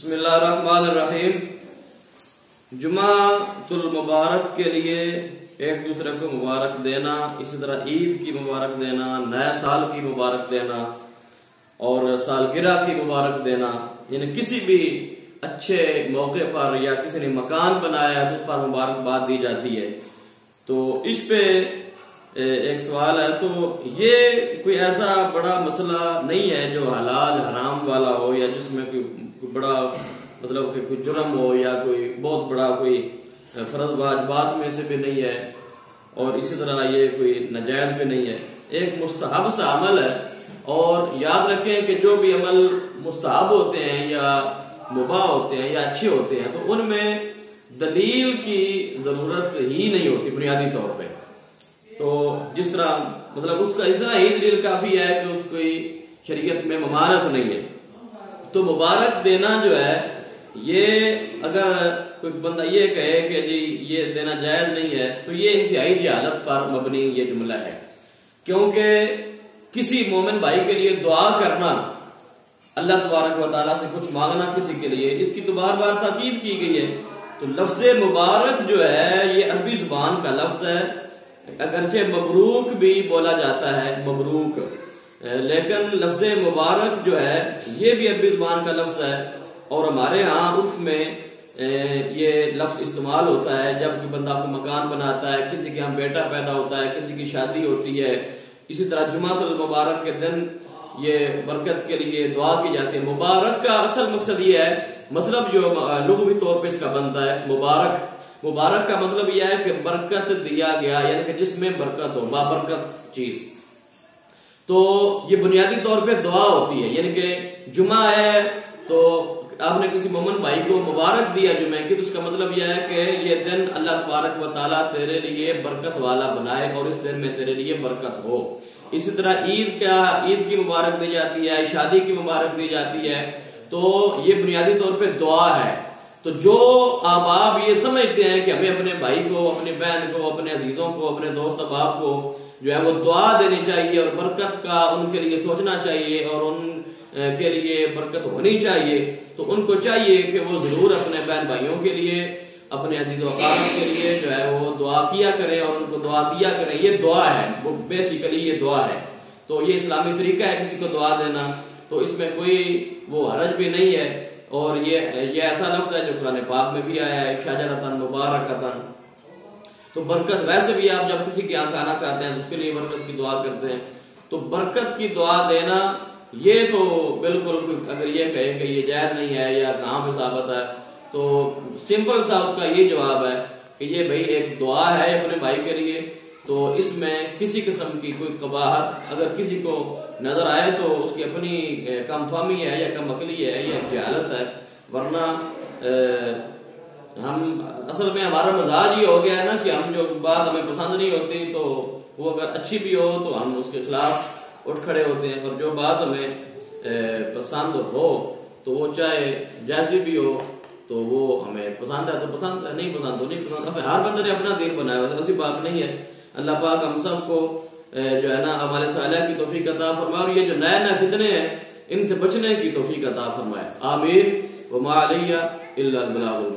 بسم اللہ الرحمن الرحیم۔ جمعۃ المبارک کے لیے ایک دوسرے کو مبارک دینا، اسی طرح عید کی مبارک دینا، نئے سال کی مبارک دینا اور سالگرہ کی مبارک دینا، یعنی کسی بھی اچھے موقع پر یا کسی نے مکان بنایا ہے تو اس پر مبارکباد دی جاتی ہے۔ تو اس پہ ایک سوال ہے، تو یہ کوئی ایسا بڑا مسئلہ نہیں ہے جو حلال حرام والا ہو یا جس میں کوئی بڑا مطلب کہ کوئی جرم ہو یا کوئی بہت بڑا کوئی فرض واجبات میں سے بھی نہیں ہے، اور اسی طرح یہ کوئی ناجائز بھی نہیں ہے، ایک مستحب سا عمل ہے۔ اور یاد رکھیں کہ جو بھی عمل مستحب ہوتے ہیں یا مباح ہوتے ہیں یا اچھے ہوتے ہیں تو ان میں دلیل کی ضرورت ہی نہیں ہوتی بنیادی طور پہ۔ تو جس طرح مطلب اس کا اتنا ہی دلیل کافی ہے کہ اس کوئی شریعت میں ممانعت نہیں ہے۔ تو مبارک دینا جو ہے، یہ اگر کوئی بندہ یہ کہے کہ جی یہ دینا جائز نہیں ہے تو یہ انتہائی جہالت پر مبنی یہ جملہ ہے، کیونکہ کسی مومن بھائی کے لیے دعا کرنا، اللہ تبارک و تعالیٰ سے کچھ مانگنا کسی کے لیے، اس کی تو بار بار تاکید کی گئی ہے۔ تو لفظ مبارک جو ہے یہ عربی زبان کا لفظ ہے، اگرچہ مبروک بھی بولا جاتا ہے، مبروک، لیکن لفظ مبارک جو ہے یہ بھی عربی زبان کا لفظ ہے، اور ہمارے ہاں عرف میں یہ لفظ استعمال ہوتا ہے جب کوئی بندہ کوئی مکان بناتا ہے، کسی کے ہاں بیٹا پیدا ہوتا ہے، کسی کی شادی ہوتی ہے۔ اسی طرح جمعۃ المبارک کے دن یہ برکت کے لیے دعا کی جاتی ہے۔ مبارک کا اصل مقصد یہ ہے، مطلب جو لغوی طور پہ اس کا بنتا ہے مبارک کا مطلب یہ ہے کہ برکت دیا گیا، یعنی کہ جس میں برکت ہو، بابرکت چیز۔ تو یہ بنیادی طور پہ دعا ہوتی ہے، یعنی کہ جمعہ ہے تو آپ نے کسی مومن بھائی کو مبارک دیا جمعہ کی، تو اس کا مطلب یہ ہے کہ یہ دن اللہ تبارک و تعالیٰ تیرے لیے برکت والا بنائے اور اس دن میں تیرے لیے برکت ہو۔ اسی طرح عید کی مبارک دی جاتی ہے، شادی کی مبارک دی جاتی ہے، تو یہ بنیادی طور پہ دعا ہے۔ تو جو آپ یہ سمجھتے ہیں کہ ہمیں اپنے بھائی کو، اپنی بہن کو، اپنے عزیزوں کو، اپنے دوست احباب کو جو ہے وہ دعا دینی چاہیے اور برکت کا ان کے لیے سوچنا چاہیے اور ان کے لیے برکت ہونی چاہیے، تو ان کو چاہیے کہ وہ ضرور اپنے بہن بھائیوں کے لیے، اپنے عزیز و اقارب کے لیے جو ہے وہ دعا کیا کریں اور ان کو دعا دیا کریں۔ یہ دعا ہے، وہ بیسیکلی یہ دعا ہے۔ تو یہ اسلامی طریقہ ہے کسی کو دعا دینا، تو اس میں کوئی وہ حرج بھی نہیں ہے، اور یہ ایسا لفظ ہے جو قرآن پاک میں بھی آیا ہے، شجرۃ مبارکۃ۔ تو برکت ویسے بھی آپ جب کسی کے یہاں کھانا کھاتے ہیں تو اس کے لیے برکت کی دعا کرتے ہیں۔ تو برکت کی دعا دینا یہ تو بالکل، اگر یہ کہے کہ یہ جائز نہیں ہے یا کہاں پہ ثابت ہے، تو سمپل سا اس کا یہ جواب ہے کہ یہ بھائی ایک دعا ہے اپنے بھائی کے لیے، تو اس میں کسی قسم کی کوئی قباحت اگر کسی کو نظر آئے تو اس کی اپنی کم فہمی ہے یا کم عقلی ہے یا جہالت ہے، ورنہ ہم اصل میں ہمارا مزاج یہ ہو گیا ہے نا کہ ہم جو بات ہمیں پسند نہیں ہوتی تو وہ اگر اچھی بھی ہو تو ہم اس کے خلاف اٹھ کھڑے ہوتے ہیں، اور جو بات ہمیں پسند ہو تو وہ چاہے جیسی بھی ہو تو وہ ہمیں پسند ہے تو پسند ہے، نہیں پسند تو نہیں پسند۔ اب ہر بندے نے اپنا دین بنایا ہوا ہے، ایسی بات نہیں ہے۔ اللہ پاک ہم سب کو جو ہے نا اعمال صالحہ کی توفیق عطا فرمائے، اور یہ جو نئے نئے فتنے ہیں ان سے بچنے کی توفیق عطا فرمائے، آمین۔ وما علیہ الا البلاغ۔